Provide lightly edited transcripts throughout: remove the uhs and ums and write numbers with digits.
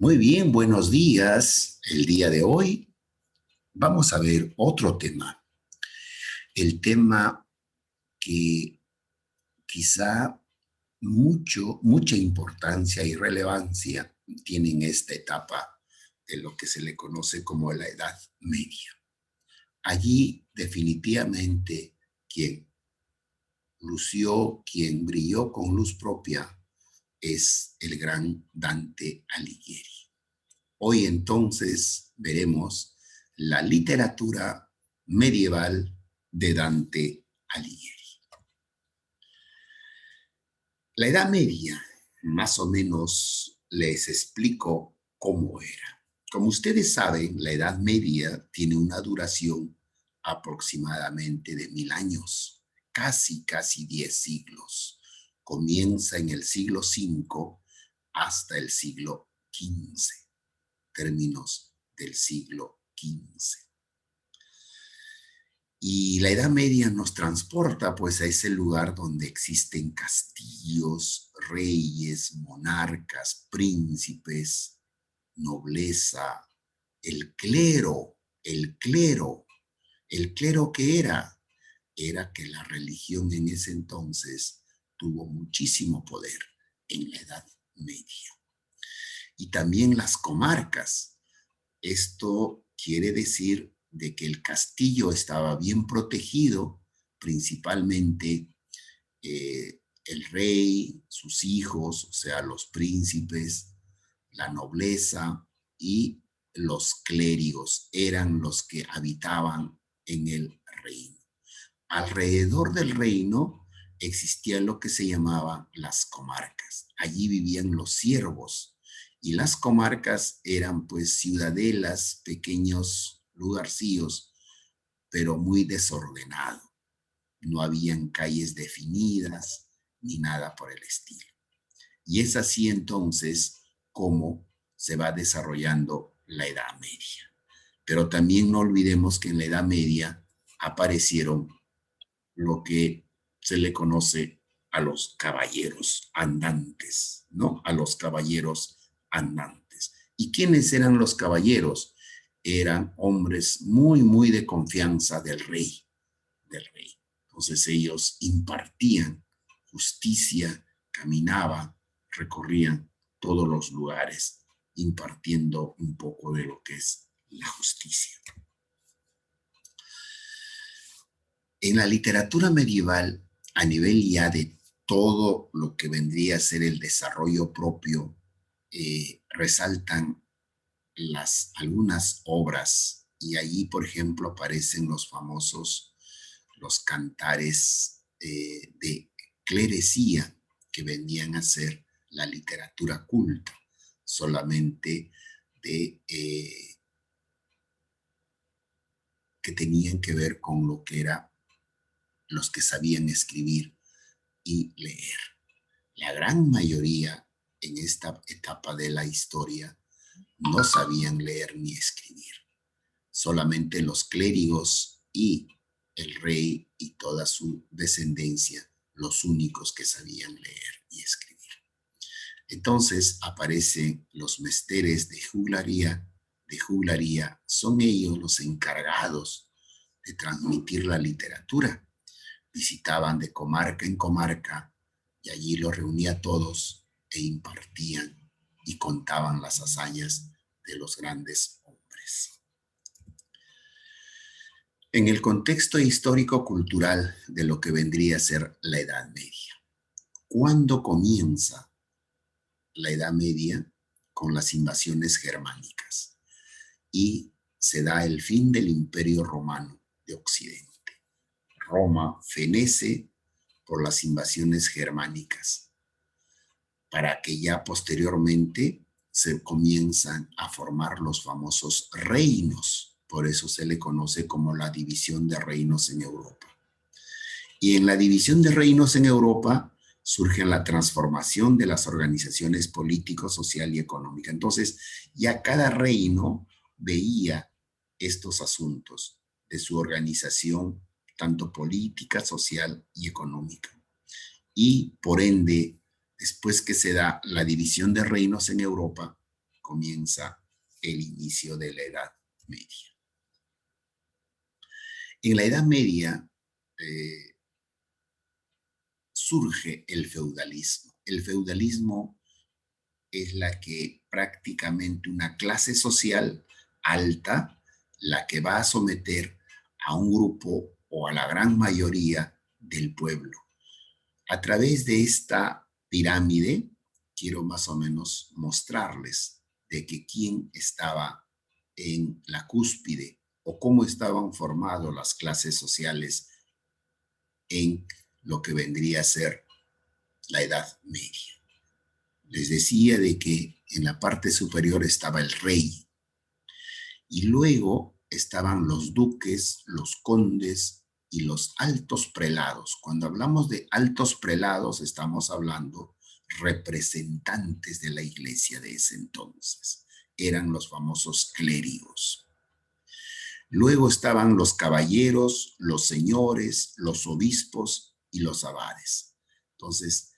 Muy bien, buenos días. El día de hoy vamos a ver otro tema. El tema que quizá mucha importancia y relevancia tiene en esta etapa de lo que se le conoce como la Edad Media. Allí definitivamente quien brilló con luz propia es el gran Dante Alighieri. Hoy entonces veremos la literatura medieval de Dante Alighieri. La Edad Media, más o menos les explico cómo era. Como ustedes saben, la Edad Media tiene una duración aproximadamente de 1000 años, casi 10 siglos. Comienza en el siglo V hasta el siglo XV. Términos del siglo XV. Y la Edad Media nos transporta pues a ese lugar donde existen castillos, reyes, monarcas, príncipes, nobleza, el clero, el clero. ¿El clero qué era? Era que la religión en ese entonces tuvo muchísimo poder en la Edad Media. Y también las comarcas. Esto quiere decir de que el castillo estaba bien protegido, principalmente el rey, sus hijos, o sea, los príncipes, la nobleza y los clérigos eran los que habitaban en el reino. Alrededor del reino existía lo que se llamaban las comarcas. Allí vivían los siervos y las comarcas eran pues ciudadelas, pequeños lugarcillos, pero muy desordenado. No habían calles definidas ni nada por el estilo. Y es así entonces como se va desarrollando la Edad Media. Pero también no olvidemos que en la Edad Media aparecieron lo que se le conoce a los caballeros andantes, ¿no? A los caballeros andantes. ¿Y quiénes eran los caballeros? Eran hombres muy de confianza del rey, del rey. Entonces ellos impartían justicia, caminaban, recorrían todos los lugares, impartiendo un poco de lo que es la justicia. En la literatura medieval, a nivel ya de todo lo que vendría a ser el desarrollo propio, resaltan algunas obras y allí, por ejemplo, aparecen los cantares de clerecía que venían a ser la literatura culta, solamente que tenían que ver con lo que era los que sabían escribir y leer. La gran mayoría en esta etapa de la historia no sabían leer ni escribir. Solamente los clérigos y el rey y toda su descendencia, los únicos que sabían leer y escribir. Entonces aparecen los mesteres de juglaría. Son ellos los encargados de transmitir la literatura. Visitaban de comarca en comarca y allí los reunía a todos e impartían y contaban las hazañas de los grandes hombres. En el contexto histórico-cultural de lo que vendría a ser la Edad Media, ¿cuándo comienza la Edad Media? Con las invasiones germánicas y se da el fin del Imperio Romano de Occidente. Roma fenece por las invasiones germánicas, para que ya posteriormente se comienzan a formar los famosos reinos. Por eso se le conoce como la división de reinos en Europa. Y en la división de reinos en Europa surge la transformación de las organizaciones político, social y económica. Entonces, ya cada reino veía estos asuntos de su organización, tanto política, social y económica. Y por ende, después que se da la división de reinos en Europa, comienza el inicio de la Edad Media. En la Edad Media surge el feudalismo. El feudalismo es la que prácticamente una clase social alta, la que va a someter a un grupo o a la gran mayoría del pueblo. A través de esta pirámide, quiero más o menos mostrarles de que quién estaba en la cúspide o cómo estaban formadas las clases sociales en lo que vendría a ser la Edad Media. Les decía de que en la parte superior estaba el rey y luego estaban los duques, los condes y los altos prelados. Cuando hablamos de altos prelados estamos hablando representantes de la iglesia de ese entonces. Eran los famosos clérigos. Luego estaban los caballeros, los señores, los obispos y los abades. Entonces,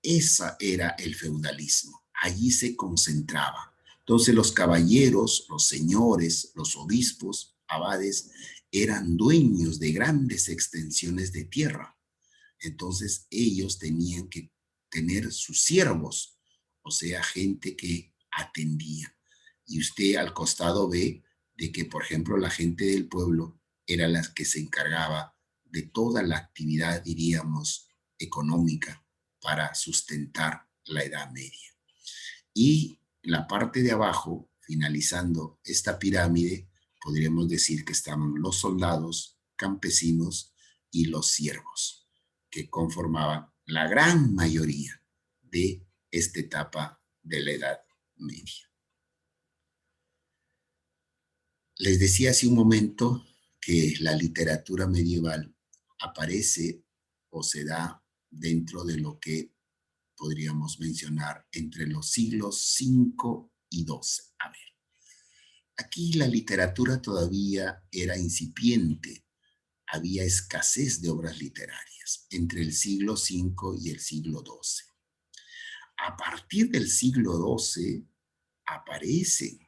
ese era el feudalismo. Allí se concentraba. Entonces, los caballeros, los señores, los obispos, abades, eran dueños de grandes extensiones de tierra. Entonces, ellos tenían que tener sus siervos, o sea, gente que atendía. Y usted al costado ve de que, por ejemplo, la gente del pueblo era la que se encargaba de toda la actividad, diríamos, económica para sustentar la Edad Media. Y la parte de abajo, finalizando esta pirámide, podríamos decir que estaban los soldados, campesinos y los siervos, que conformaban la gran mayoría de esta etapa de la Edad Media. Les decía hace un momento que la literatura medieval aparece o se da dentro de lo que podríamos mencionar entre los siglos 5 y 12. A ver, aquí la literatura todavía era incipiente, había escasez de obras literarias entre el siglo 5 y el siglo 12. A partir del siglo 12 aparecen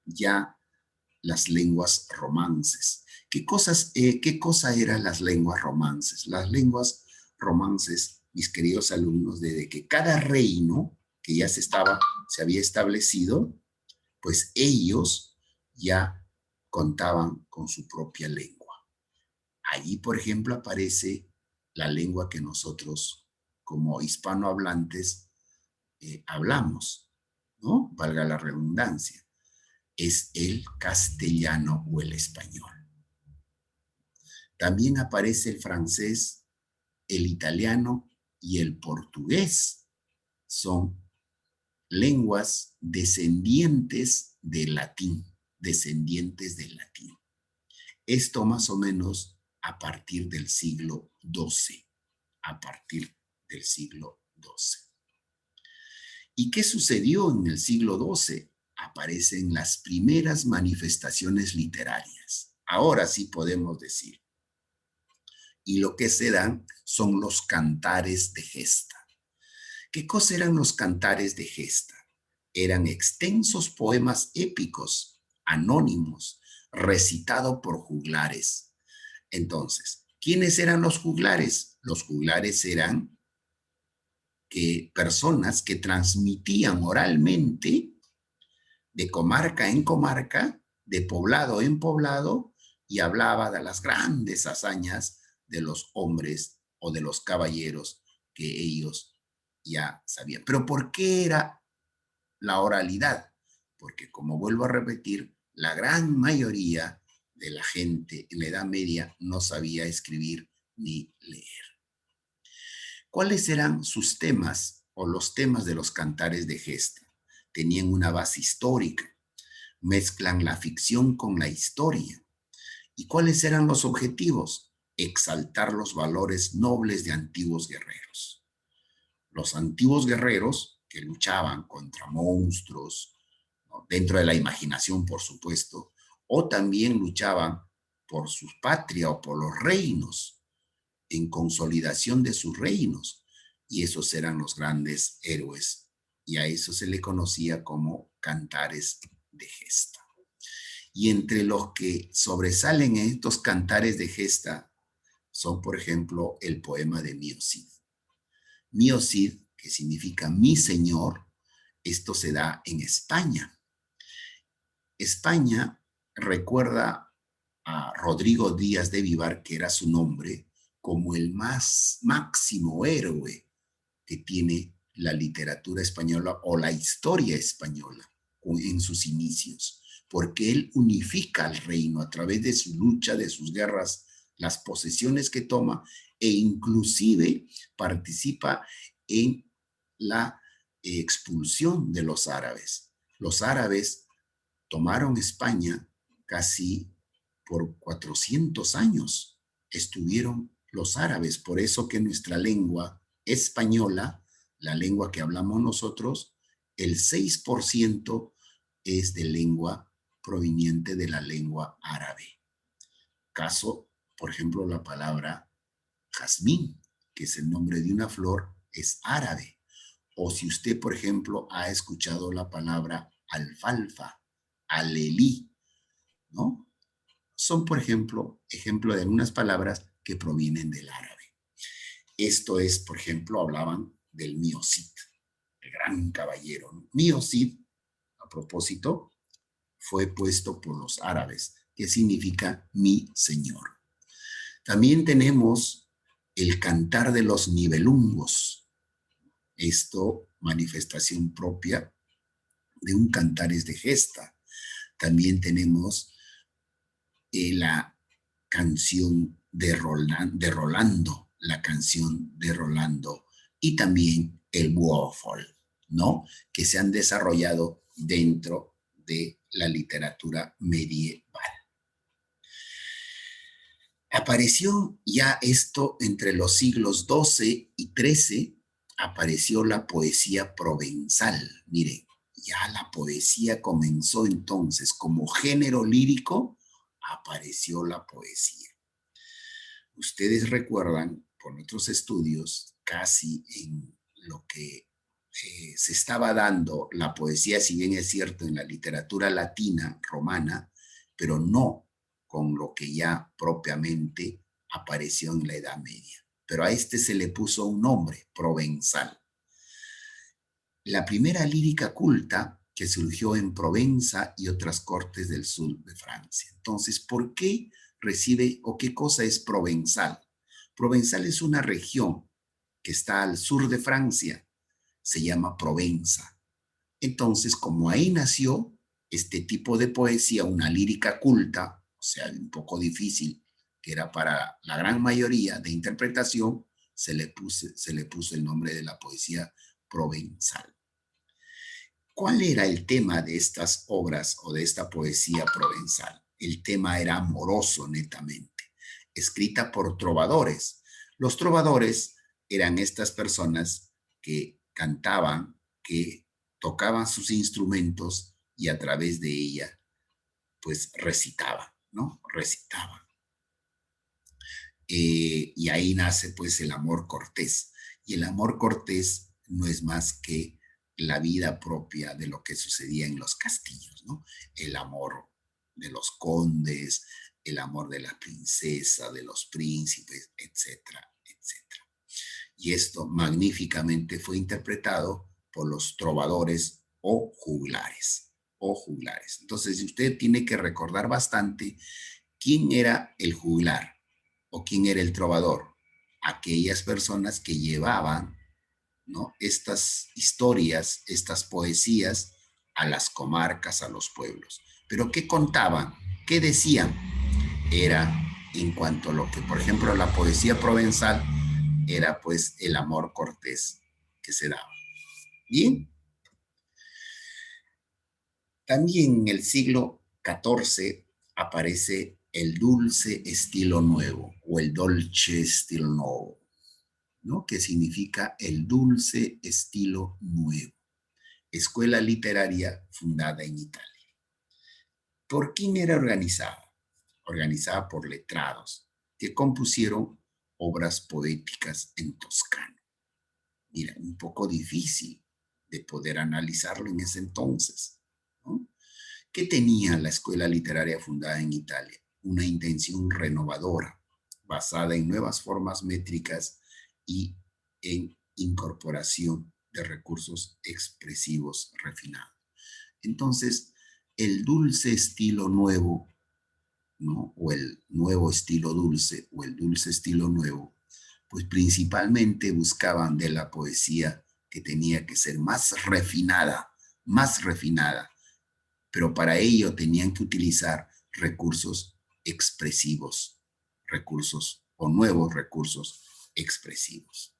ya las lenguas romances. ¿Qué cosa eran las lenguas romances? Las lenguas romances, mis queridos alumnos, desde que cada reino que ya se había establecido, pues ellos ya contaban con su propia lengua. Allí, por ejemplo, aparece la lengua que nosotros, como hispanohablantes, hablamos, ¿no? Valga la redundancia. Es el castellano o el español. También aparece el francés, el italiano y el portugués. Son lenguas descendientes del latín, Esto más o menos a partir del siglo XII, ¿Y qué sucedió en el siglo XII? Aparecen las primeras manifestaciones literarias. Ahora sí podemos decir. Y lo que se dan son los cantares de gesta. ¿Qué cosa eran los cantares de gesta? Eran extensos poemas épicos, anónimos, recitados por juglares. Entonces, ¿quiénes eran los juglares? Los juglares eran personas que transmitían oralmente de comarca en comarca, de poblado en poblado, y hablaba de las grandes hazañas de los hombres o de los caballeros que ellos ya sabían. Pero ¿por qué era la oralidad? Porque, como vuelvo a repetir, la gran mayoría de la gente en la Edad Media no sabía escribir ni leer. ¿Cuáles eran sus temas o los temas de los cantares de gesta? Tenían una base histórica, mezclan la ficción con la historia. ¿Y cuáles eran los objetivos? Exaltar los valores nobles de antiguos guerreros. Los antiguos guerreros que luchaban contra monstruos, ¿no? Dentro de la imaginación, por supuesto, o también luchaban por su patria o por los reinos, en consolidación de sus reinos. Y esos eran los grandes héroes y a eso se le conocía como cantares de gesta. Y entre los que sobresalen en estos cantares de gesta son, por ejemplo, el poema de Mio Cid. Mio Cid, que significa mi señor, esto se da en España. España recuerda a Rodrigo Díaz de Vivar, que era su nombre, como el más máximo héroe que tiene la literatura española o la historia española en sus inicios, porque él unifica al reino a través de su lucha, de sus guerras, las posesiones que toma e inclusive participa en la expulsión de los árabes. Los árabes tomaron España casi por 400 años. Estuvieron los árabes, por eso que nuestra lengua española, la lengua que hablamos nosotros, el 6% es de lengua proveniente de la lengua árabe. Caso, por ejemplo, la palabra jazmín, que es el nombre de una flor, es árabe. O si usted, por ejemplo, ha escuchado la palabra alfalfa, alelí, ¿no? Son, por ejemplo, ejemplo de algunas palabras que provienen del árabe. Esto es, por ejemplo, hablaban del Mio Cid, el gran caballero, ¿no? Mio Cid, a propósito, fue puesto por los árabes, que significa mi señor. También tenemos el cantar de los nivelungos. Esto, manifestación propia de un cantares de gesta. También tenemos la canción de Rolando, la canción de Rolando, y también el Woofol, ¿no? Que se han desarrollado dentro de la literatura medieval. Apareció ya esto entre los siglos XII y XIII, apareció la poesía provenzal. Miren, ya la poesía comenzó entonces como género lírico, apareció la poesía. Ustedes recuerdan, por nuestros estudios, casi en lo que se estaba dando la poesía, si bien es cierto, en la literatura latina, romana, pero no con lo que ya propiamente apareció en la Edad Media. Pero a este se le puso un nombre, provenzal. La primera lírica culta que surgió en Provenza y otras cortes del sur de Francia. Entonces, ¿por qué recibe o qué cosa es provenzal? Provenzal es una región que está al sur de Francia, se llama Provenza. Entonces, como ahí nació este tipo de poesía, una lírica culta, o sea, un poco difícil, que era para la gran mayoría de interpretación, se le puso el nombre de la poesía provenzal. ¿Cuál era el tema de estas obras o de esta poesía provenzal? El tema era amoroso netamente, escrita por trovadores. Los trovadores eran estas personas que cantaban, que tocaban sus instrumentos y a través de ella, pues recitaban, ¿no? Recitaban. Y ahí nace pues el amor cortés. Y el amor cortés no es más que la vida propia de lo que sucedía en los castillos, ¿no? El amor de los condes, el amor de la princesa, de los príncipes, etcétera, etcétera. Y esto magníficamente fue interpretado por los trovadores o juglares, o juglares. Entonces usted tiene que recordar bastante quién era el juglar o quién era el trovador. Aquellas personas que llevaban, ¿no?, estas historias, estas poesías a las comarcas, a los pueblos. Pero ¿qué contaban? ¿Qué decían? Era en cuanto a lo que, por ejemplo, la poesía provenzal era pues el amor cortés que se daba. Bien, también en el siglo XIV aparece el dulce estilo nuevo o el dolce estilo nuevo, ¿no? Que significa el dulce estilo nuevo. Escuela literaria fundada en Italia. ¿Por quién era organizada? Organizada por letrados que compusieron obras poéticas en toscano. Mira, un poco difícil, de poder analizarlo en ese entonces, ¿no? ¿Qué tenía la escuela literaria fundada en Italia? Una intención renovadora, basada en nuevas formas métricas y en incorporación de recursos expresivos refinados. Entonces, el dulce estilo nuevo, ¿no? O el nuevo estilo dulce, o el dulce estilo nuevo, pues principalmente buscaban de la poesía que tenía que ser más refinada, pero para ello tenían que utilizar recursos expresivos, recursos o nuevos recursos expresivos.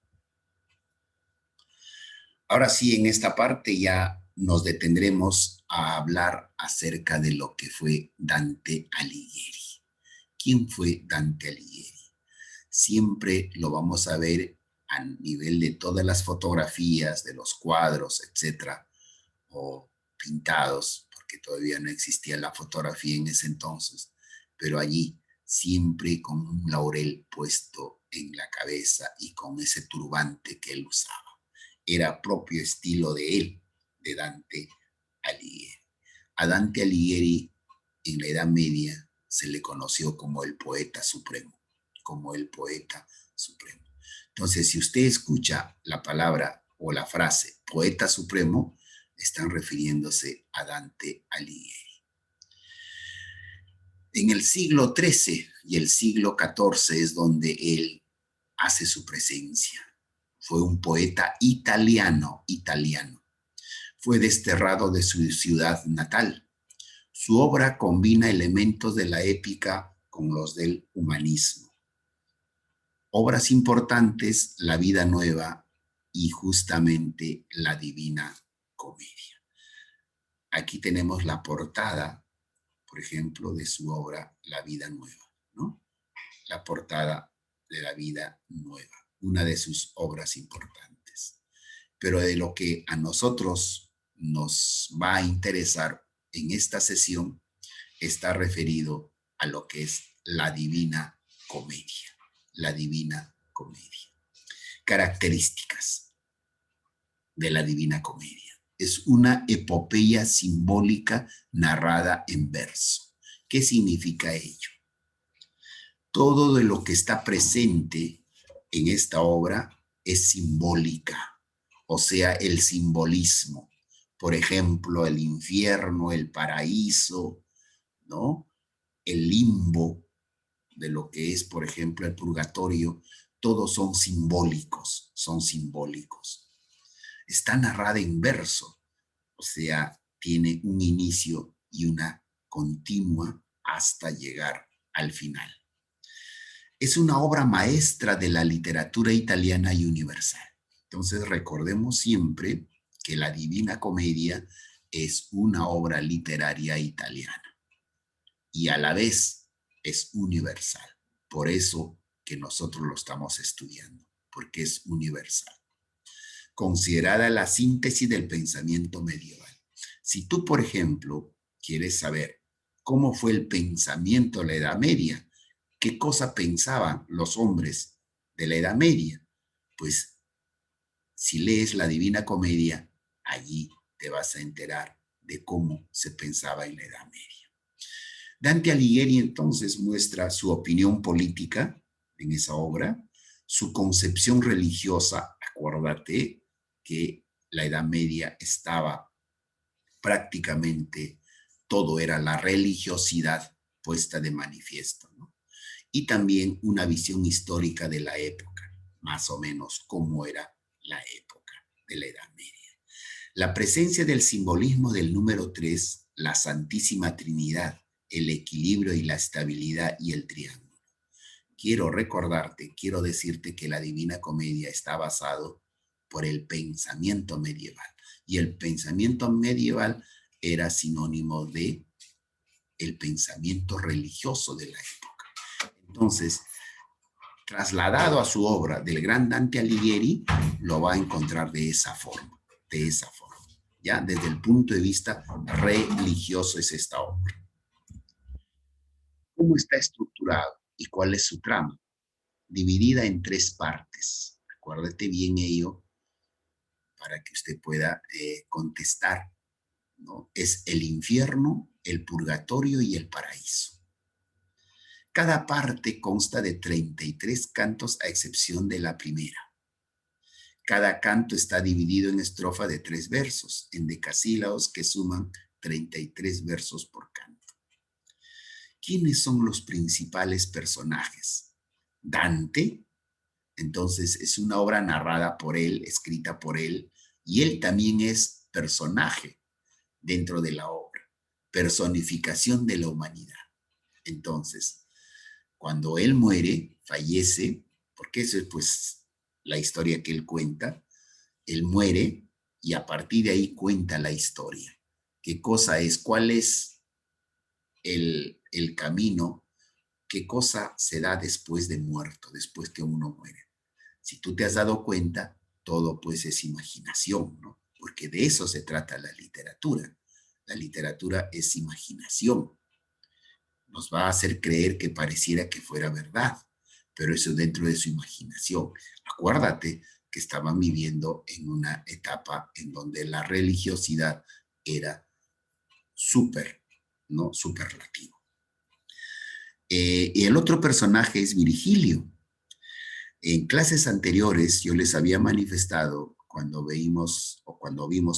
Ahora sí, en esta parte ya nos detendremos a hablar acerca de lo que fue Dante Alighieri. ¿Quién fue Dante Alighieri? Siempre lo vamos a ver a nivel de todas las fotografías, de los cuadros, etcétera, o pintados, porque todavía no existía la fotografía en ese entonces, pero allí siempre con un laurel puesto en la cabeza y con ese turbante que él usaba. Era propio estilo de él, de Dante Alighieri. A Dante Alighieri en la Edad Media se le conoció como el poeta supremo, como el poeta supremo. Entonces, si usted escucha la palabra o la frase poeta supremo, están refiriéndose a Dante Alighieri. En el siglo XIII y el siglo XIV es donde él hace su presencia. Fue un poeta italiano. Fue desterrado de su ciudad natal. Su obra combina elementos de la épica con los del humanismo. Obras importantes, La vida nueva y justamente La Divina Comedia. Aquí tenemos la portada, por ejemplo, de su obra La vida nueva, ¿no? La portada de La vida nueva, una de sus obras importantes. Pero de lo que a nosotros nos va a interesar en esta sesión está referido a lo que es la Divina Comedia. La Divina Comedia. Características de la Divina Comedia. Es una epopeya simbólica narrada en verso. ¿Qué significa ello? Todo de lo que está presente en esta obra es simbólica, o sea, el simbolismo. Por ejemplo, el infierno, el paraíso, ¿no? El limbo de lo que es, por ejemplo, el purgatorio, todos son simbólicos, son simbólicos. Está narrada en verso, o sea, tiene un inicio y una continua hasta llegar al final. Es una obra maestra de la literatura italiana y universal. Entonces recordemos siempre que la Divina Comedia es una obra literaria italiana y a la vez es universal. Por eso que nosotros lo estamos estudiando, porque es universal. Considerada la síntesis del pensamiento medieval. Si tú, por ejemplo, quieres saber cómo fue el pensamiento de la Edad Media, qué cosa pensaban los hombres de la Edad Media, pues si lees la Divina Comedia, allí te vas a enterar de cómo se pensaba en la Edad Media. Dante Alighieri entonces muestra su opinión política en esa obra, su concepción religiosa. Acuérdate que la Edad Media estaba prácticamente, todo era la religiosidad puesta de manifiesto, ¿no? Y también una visión histórica de la época, más o menos cómo era la época de la Edad Media. La presencia del simbolismo del número 3, la Santísima Trinidad, el equilibrio y la estabilidad y el triángulo. Quiero decirte que la Divina Comedia está basado por el pensamiento medieval. Y el pensamiento medieval era sinónimo de el pensamiento religioso de la época. Entonces, trasladado a su obra del gran Dante Alighieri, lo va a encontrar de esa forma, ¿ya? Desde el punto de vista religioso es esta obra. ¿Cómo está estructurado y cuál es su trama? Dividida en 3 partes. Acuérdate bien ello, para que usted pueda contestar, ¿no? Es el infierno, el purgatorio y el paraíso. Cada parte consta de 33 cantos a excepción de la primera. Cada canto está dividido en estrofa de 3 versos, en decasílabos que suman 33 versos por canto. ¿Quiénes son los principales personajes? Dante, entonces es una obra narrada por él, escrita por él, y él también es personaje dentro de la obra, personificación de la humanidad. Entonces, cuando él muere, fallece, porque eso es pues la historia que él cuenta, él muere y a partir de ahí cuenta la historia. ¿Qué cosa es? ¿Cuál es el camino? ¿Qué cosa se da después de muerto, después que uno muere? Si tú te has dado cuenta, todo pues es imaginación, ¿no? Porque de eso se trata la literatura. La literatura es imaginación. Nos va a hacer creer que pareciera que fuera verdad, pero eso dentro de su imaginación. Acuérdate que estaban viviendo en una etapa en donde la religiosidad era súper, ¿no? Superlativo. Y el otro personaje es Virgilio. En clases anteriores yo les había manifestado cuando vimos,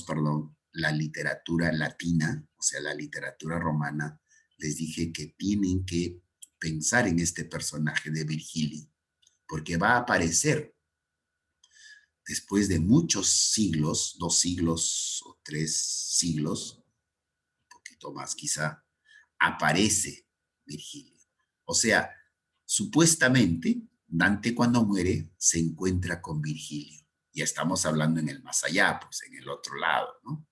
perdón, la literatura latina, o sea, la literatura romana, les dije que tienen que pensar en este personaje de Virgilio, porque va a aparecer después de muchos siglos, 2 siglos o 3 siglos, un poquito más quizá, aparece Virgilio. O sea, supuestamente, Dante cuando muere se encuentra con Virgilio. Ya estamos hablando en el más allá, pues en el otro lado, ¿no?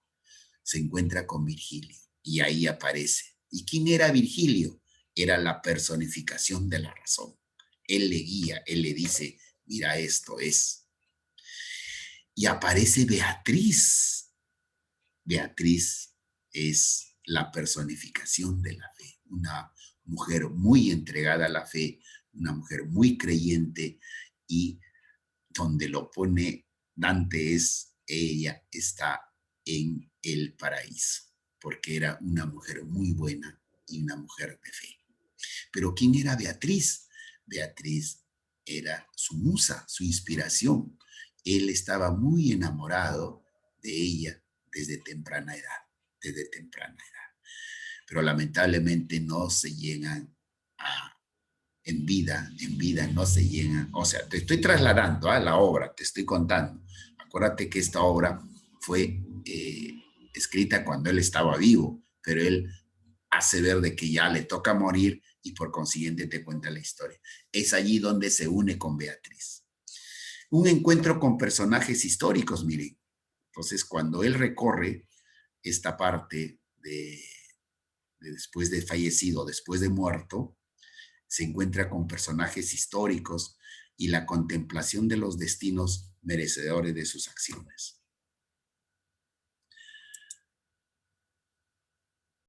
Se encuentra con Virgilio y ahí aparece. ¿Y quién era Virgilio? Era la personificación de la razón. Él le guía, él le dice, mira, esto es. Y aparece Beatriz. Beatriz es la personificación de la fe, una mujer muy entregada a la fe, una mujer muy creyente y donde lo pone Dante es, ella está en el paraíso, porque era una mujer muy buena y una mujer de fe. Pero ¿quién era Beatriz? Beatriz era su musa, su inspiración. Él estaba muy enamorado de ella desde temprana edad, desde temprana edad. Pero lamentablemente no se llegan a, en vida no se llegan. O sea, te estoy trasladando a la obra, te estoy contando. Acuérdate que esta obra fue escrita cuando él estaba vivo, pero él hace ver de que ya le toca morir y por consiguiente te cuenta la historia. Es allí donde se une con Beatriz. Un encuentro con personajes históricos, miren. Entonces, cuando él recorre esta parte de después de fallecido, después de muerto, se encuentra con personajes históricos y la contemplación de los destinos merecedores de sus acciones.